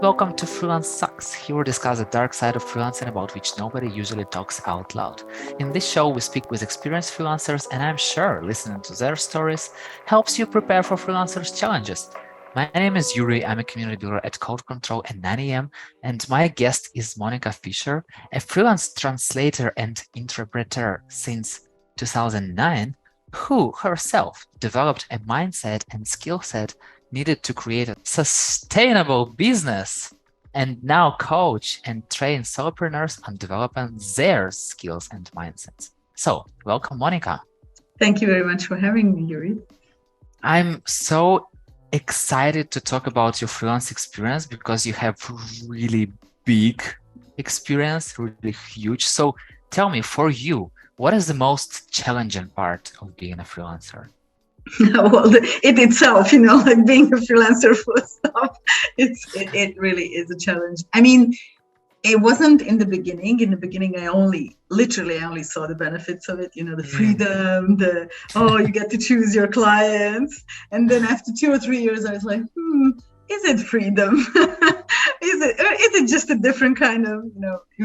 Welcome to Freelance Sucks. Here we discuss the dark side of freelancing about which nobody usually talks out loud. In this show, we speak with experienced freelancers, and I'm sure listening to their stories helps you prepare for freelancers' challenges. My name is Yuri. I'm a community builder at Code Control and 9am, and my guest is Monika Fischer, a freelance translator and interpreter since 2009, who herself developed a mindset and skill set needed to create a sustainable business and now coach and train solopreneurs on developing their skills and mindsets. So, welcome, Monika. Thank you very much for having me, Yuri. I'm so excited to talk about your freelance experience because you have really big experience, really huge. So, tell me, for you, what is the most challenging part of being a freelancer? Well, it itself, like being a freelancer full stop, it really is a challenge. I mean, it wasn't in the beginning. In the beginning, I only saw the benefits of it, the freedom, you get to choose your clients. And then after 2 or 3 years, I was like, is it freedom? Is it just a different kind of,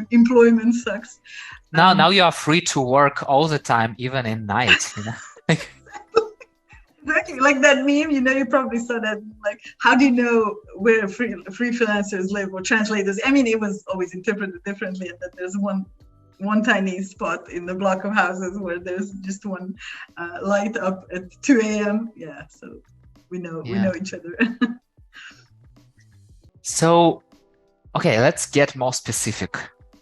employment sucks. Now you are free to work all the time, even in night, Exactly, like that meme, you probably saw that, like, how do you know where free freelancers live or translators? I mean, it was always interpreted differently, and that there's one tiny spot in the block of houses where there's just one light up at 2 a.m. Yeah, so we know each other. So, okay, let's get more specific.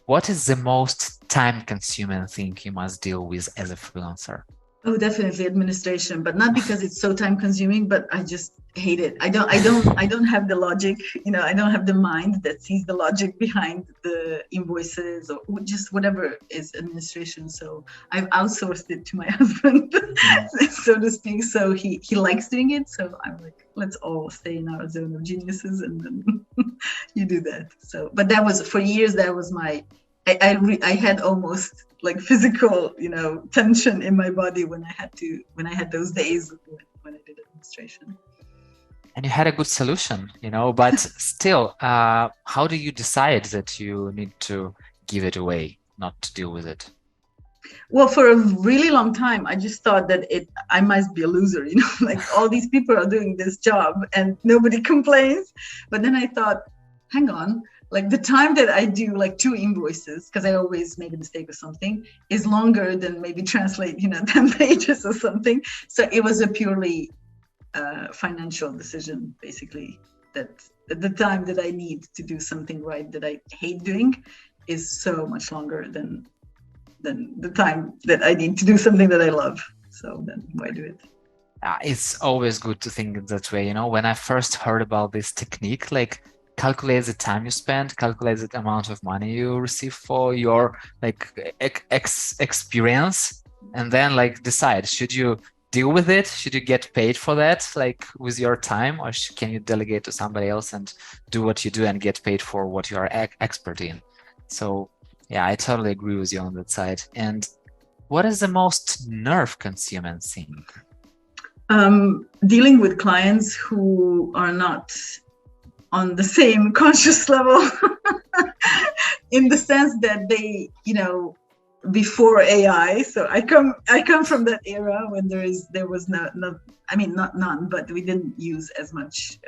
What is the most time-consuming thing you must deal with as a freelancer? Oh, definitely administration, but not because it's so time consuming, but I just hate it. I don't have the logic, I don't have the mind that sees the logic behind the invoices or just whatever is administration. So I've outsourced it to my husband, so to speak. So he likes doing it. So I'm like, let's all stay in our zone of geniuses, and then you do that. So, but that was for years, that was I had almost like physical, tension in my body when I had those days when I did administration. And you had a good solution, but still, how do you decide that you need to give it away, not to deal with it? Well, for a really long time, I just thought that I must be a loser, like all these people are doing this job and nobody complains. But then I thought, hang on, like the time that I do like 2 invoices, because I always make a mistake or something, is longer than maybe translate, 10 pages or something. So it was a purely financial decision, basically, that the time that I need to do something right that I hate doing is so much longer than the time that I need to do something that I love. So then why do it? It's always good to think that way. When I first heard about this technique, like calculate the time you spend, calculate the amount of money you receive for your experience, and then like decide, should you deal with it? Should you get paid for that, like with your time, or can you delegate to somebody else and do what you do and get paid for what you are expert in? So yeah, I totally agree with you on that side. And what is the most nerve-consuming thing? Dealing with clients who are not on the same conscious level in the sense that they, before AI. So I come from that era when there was not none, but we didn't use as much,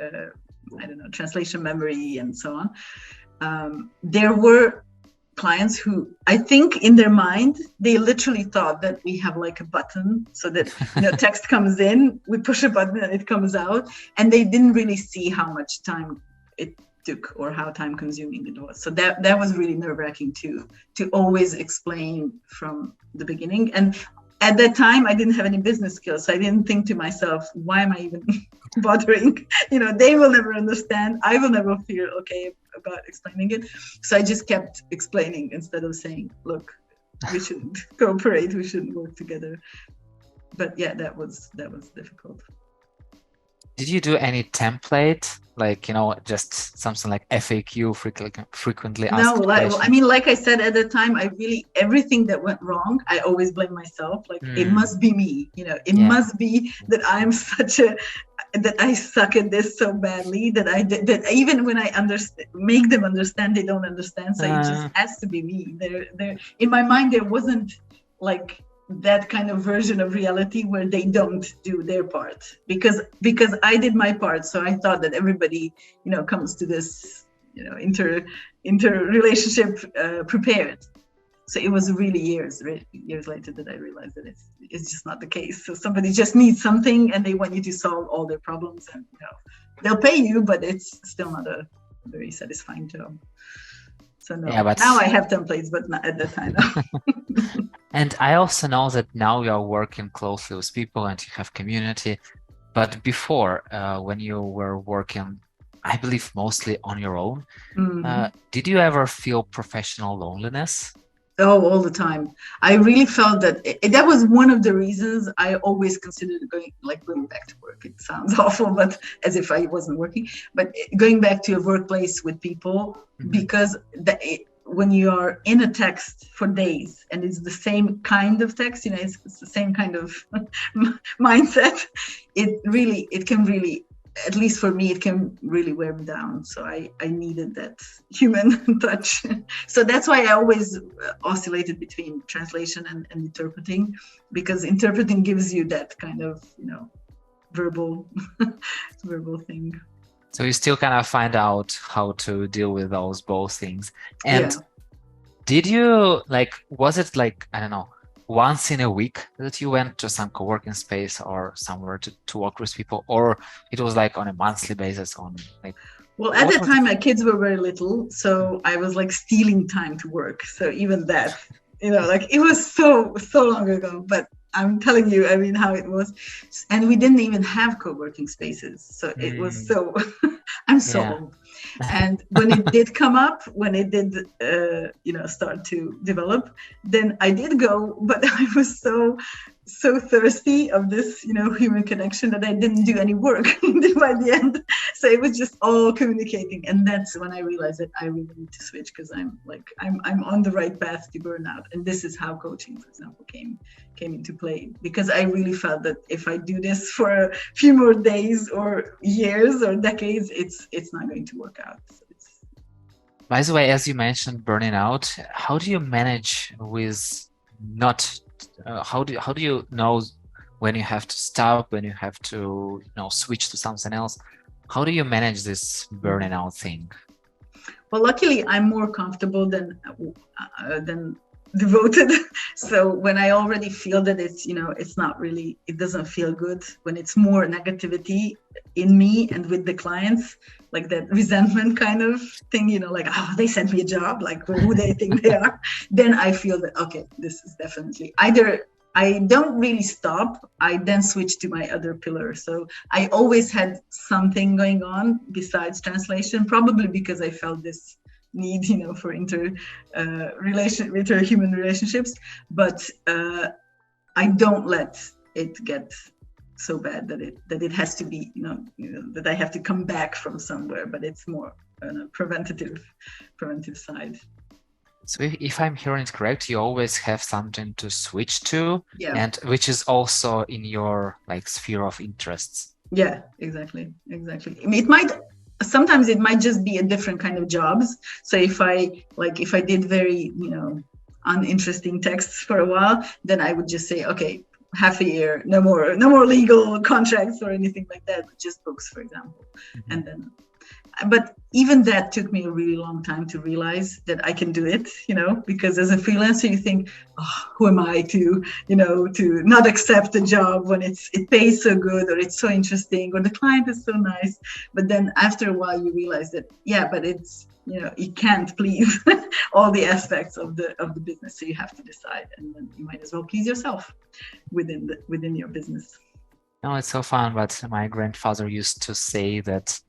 translation memory and so on. There were clients who, I think in their mind, they literally thought that we have like a button so that text comes in, we push a button and it comes out, and they didn't really see how much time it took or how time consuming it was. So that was really nerve-wracking to always explain from the beginning. And at that time, I didn't have any business skills. So I didn't think to myself, why am I even bothering? They will never understand. I will never feel okay about explaining it. So I just kept explaining instead of saying, look, we should cooperate, we should work together. But yeah, that was difficult. Did you do any template, like, just something like FAQ, frequently asked questions? I mean, like I said at the time, everything that went wrong, I always blame myself. Like, it must be me, it must be that I'm such a, that I suck at this so badly that that even when I make them understand, they don't understand. So it just has to be me. There in my mind, there wasn't like that kind of version of reality where they don't do their part because I did my part. So I thought that everybody, comes to this, inter relationship prepared. So it was really years later that I realized that it's just not the case. So somebody just needs something and they want you to solve all their problems, and they'll pay you, but it's still not a very satisfying job. So no, Yeah, but now I have templates, but not at the time. and I also know that now you're working closely with people and you have community. But before, when you were working, I believe mostly on your own, did you ever feel professional loneliness? Oh, all the time. I really felt that that was one of the reasons I always considered going back to work. It sounds awful, but as if I wasn't working. But going back to a workplace with people, because when you are in a text for days and it's the same kind of text, it's the same kind of mindset. It can really, at least for me, it can really wear me down. So I needed that human touch. So that's why I always oscillated between translation and interpreting, because interpreting gives you that kind of, verbal thing. So you still kind of find out how to deal with both things. And did you was it I don't know, once in a week that you went to some co-working space or somewhere to work with people, or it was on a monthly basis well, at that time my kids were very little, so I was stealing time to work. So even that, it was so long ago, but I'm telling you, how it was. And we didn't even have co-working spaces, so it was so I'm so old. And when it did come up, when it did start to develop, then I did go, but I was so thirsty of this human connection that I didn't do any work by the end. So it was just all communicating, and that's when I realized that I really need to switch, because I'm on the right path to burnout. And this is how coaching, for example, came into play, because I really felt that if I do this for a few more days or years or decades, it's not going to work out. So by the way, as you mentioned burning out, how do you manage with not how do you know when you have to stop, when you have to switch to something else? How do you manage this burning out thing? Well, luckily I'm more comfortable than devoted. So when I already feel that it's not really, it doesn't feel good, when it's more negativity in me and with the clients, like that resentment kind of thing, they sent me a job, who they think they are, then I feel that, okay, this is definitely either I don't really stop, I then switch to my other pillar. So I always had something going on besides translation, probably because I felt this need, for human relationships, but I don't let it get so bad that it has to be, that I have to come back from somewhere, but it's more on a preventative side. So if I'm hearing it correct, you always have something to switch to, and which is also in your sphere of interests. Yeah, exactly. Sometimes it might just be a different kind of jobs. So if I did very, uninteresting texts for a while, then I would just say, okay, half a year, no more legal contracts or anything like that, just books, for example. And then, but even that took me a really long time to realize that I can do it, because as a freelancer, you think, oh, who am I to not accept a job when it pays so good, or it's so interesting, or the client is so nice. But then after a while, you realize that, but it's, you can't please all the aspects of the business. So you have to decide, and then you might as well please yourself within your business. No, it's so fun. But my grandfather used to say that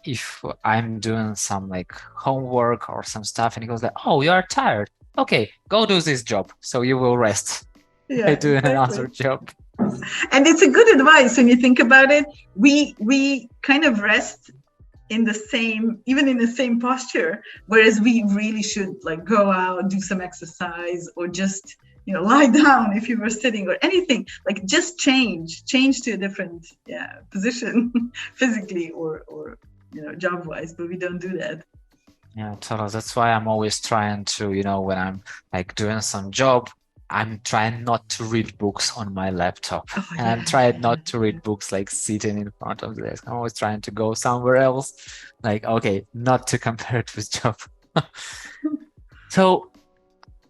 if I'm doing some homework or some stuff, and he goes oh, you are tired. Okay, go do this job, so you will rest by doing another job. And it's a good advice when you think about it. We kind of rest in the same posture, whereas we really should go out, do some exercise, or just lie down if you were sitting or anything, like just change to a different position physically or job wise, but we don't do that. Yeah, totally. That's why I'm always trying to, when I'm like doing some job, I'm trying not to read books on my laptop. And I'm trying not to read books like sitting in front of the desk. I'm always trying to go somewhere else. Like, okay, not to compare it with job. So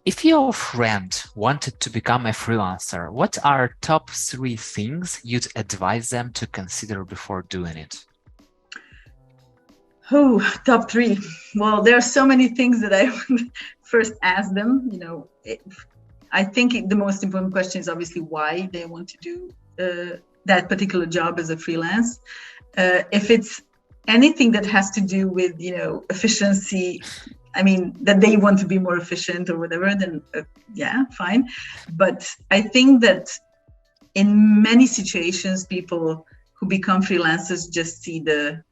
if your friend wanted to become a freelancer, what are top 3 things you'd advise them to consider before doing it? Oh, top 3. Well, there are so many things that I would first ask them. I think the most important question is obviously why they want to do that particular job as a freelance. If it's anything that has to do with, efficiency, that they want to be more efficient or whatever, then fine. But I think that in many situations, people who become freelancers just see the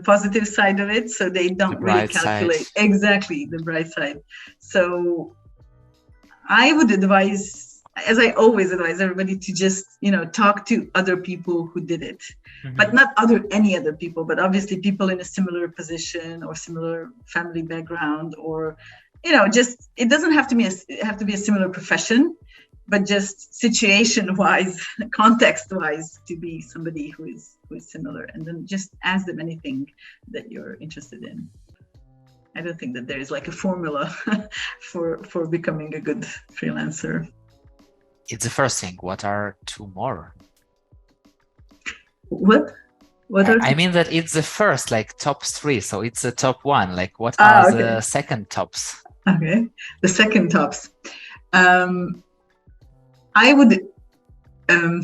positive side of it. So they don't really calculate exactly the bright side. So I would advise, as I always advise everybody, to just, talk to other people who did it, but not any other people, but obviously people in a similar position or similar family background, or, just, it doesn't have to be a similar profession, but just situation-wise, context-wise, to be somebody who is similar, and then just ask them anything that you're interested in. I don't think that there is like a formula for becoming a good freelancer. It's the first thing. What are 2 more? What are I mean that it's the first, like top 3. So it's the top 1. Like what are the second tops? Okay, the second tops. I would, how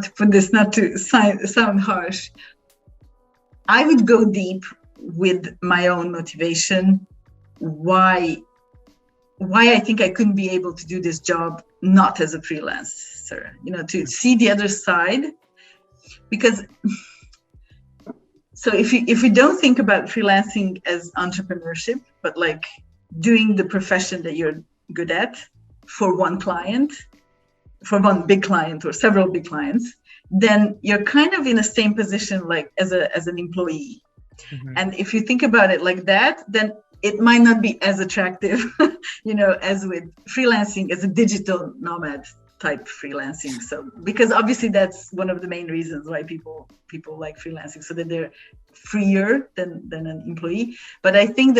to put this, not to sound harsh. I would go deep with my own motivation, why I think I couldn't be able to do this job not as a freelancer, to see the other side. Because so if we don't think about freelancing as entrepreneurship, but like doing the profession that you're good at for one client, for one big client or several big clients, then you're kind of in the same position like as an employee. And if you think about it like that, then it might not be as attractive, as with freelancing as a digital nomad type freelancing. So because obviously that's one of the main reasons why people like freelancing, so that they're freer than an employee. But I think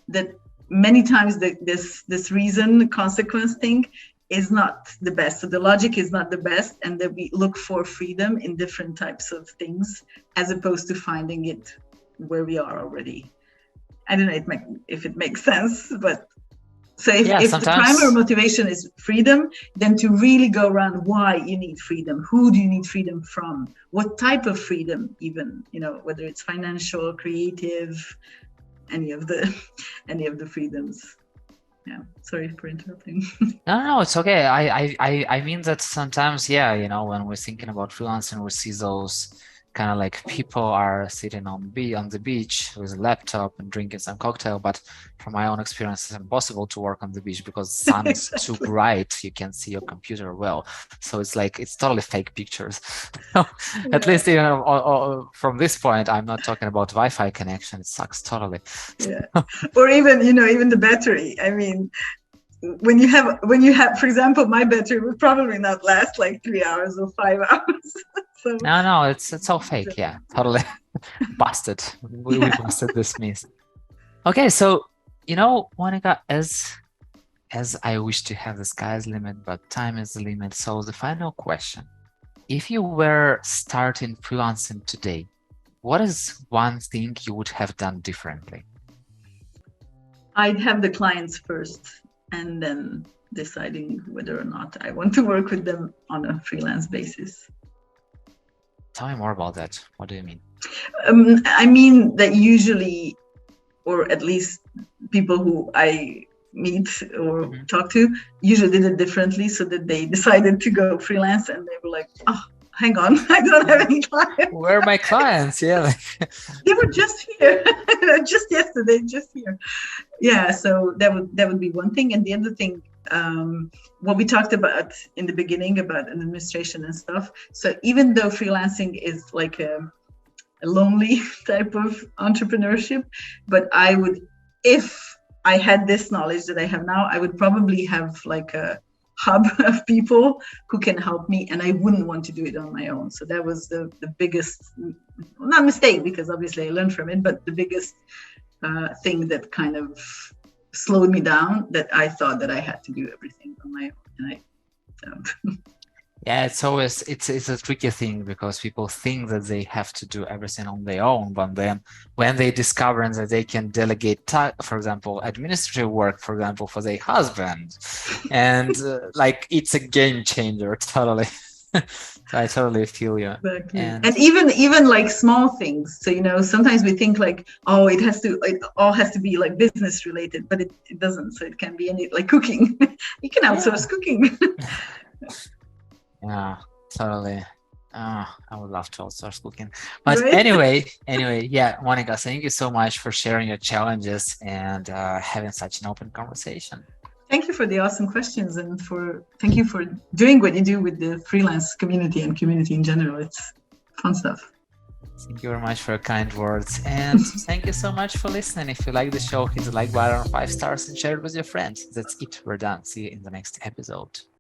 that many times this reason consequence thing is not the best. So the logic is not the best, and that we look for freedom in different types of things as opposed to finding it where we are already. I don't know if it makes sense, but so if the primary motivation is freedom, then to really go around why you need freedom, who do you need freedom from, what type of freedom, even, whether it's financial, creative, any of the freedoms. Yeah, sorry for interrupting. No, it's okay. I mean that sometimes, when we're thinking about freelancing, we see those kind of like people are sitting on the beach with a laptop and drinking some cocktail. But from my own experience, it's impossible to work on the beach because the sun is too bright. You can't see your computer well. So it's totally fake pictures. At least, from this point, I'm not talking about Wi-Fi connection. It sucks totally. Yeah. Or even, even the battery. I mean, when you have, for example, my battery would probably not last like 3 hours or 5 hours. So, no, it's all fake. Yeah, totally busted. We busted this myth. Okay, so Monika, as I wish to have the sky's limit, but time is the limit. So the final question: if you were starting freelancing today, what is one thing you would have done differently? I'd have the clients first, and then deciding whether or not I want to work with them on a freelance basis. Tell me more about that. What do you mean? I mean that usually, or at least people who I meet or talk to, usually did it differently, so that they decided to go freelance and they were like, oh, hang on, I don't have any clients. Where are my clients? Yeah. They were just here, just yesterday, just here. Yeah, so that would be one thing. And the other thing, what we talked about in the beginning about an administration and stuff. So even though freelancing is like a lonely type of entrepreneurship, but I would, if I had this knowledge that I have now, I would probably have like a hub of people who can help me, and I wouldn't want to do it on my own. So that was the biggest, not mistake, because obviously I learned from it, but the biggest thing that kind of slowed me down, that I thought that I had to do everything on my own. And Yeah, it's always it's a tricky thing, because people think that they have to do everything on their own, but then when they discover that they can delegate, for example, administrative work, for example, for their husband, and like it's a game changer, totally. So I totally feel you. Exactly. And even like small things. So sometimes we think like, oh, it all has to be like business related, but it doesn't. So it can be any, like cooking. You can outsource cooking. Yeah, totally. I would love to outsource cooking. But Right? anyway, yeah, Monika, thank you so much for sharing your challenges and having such an open conversation. Thank you for the awesome questions, and thank you for doing what you do with the freelance community and community in general. It's fun stuff. Thank you very much for your kind words. And thank you so much for listening. If you like the show, hit the like button, 5 stars, and share it with your friends. That's it. We're done. See you in the next episode.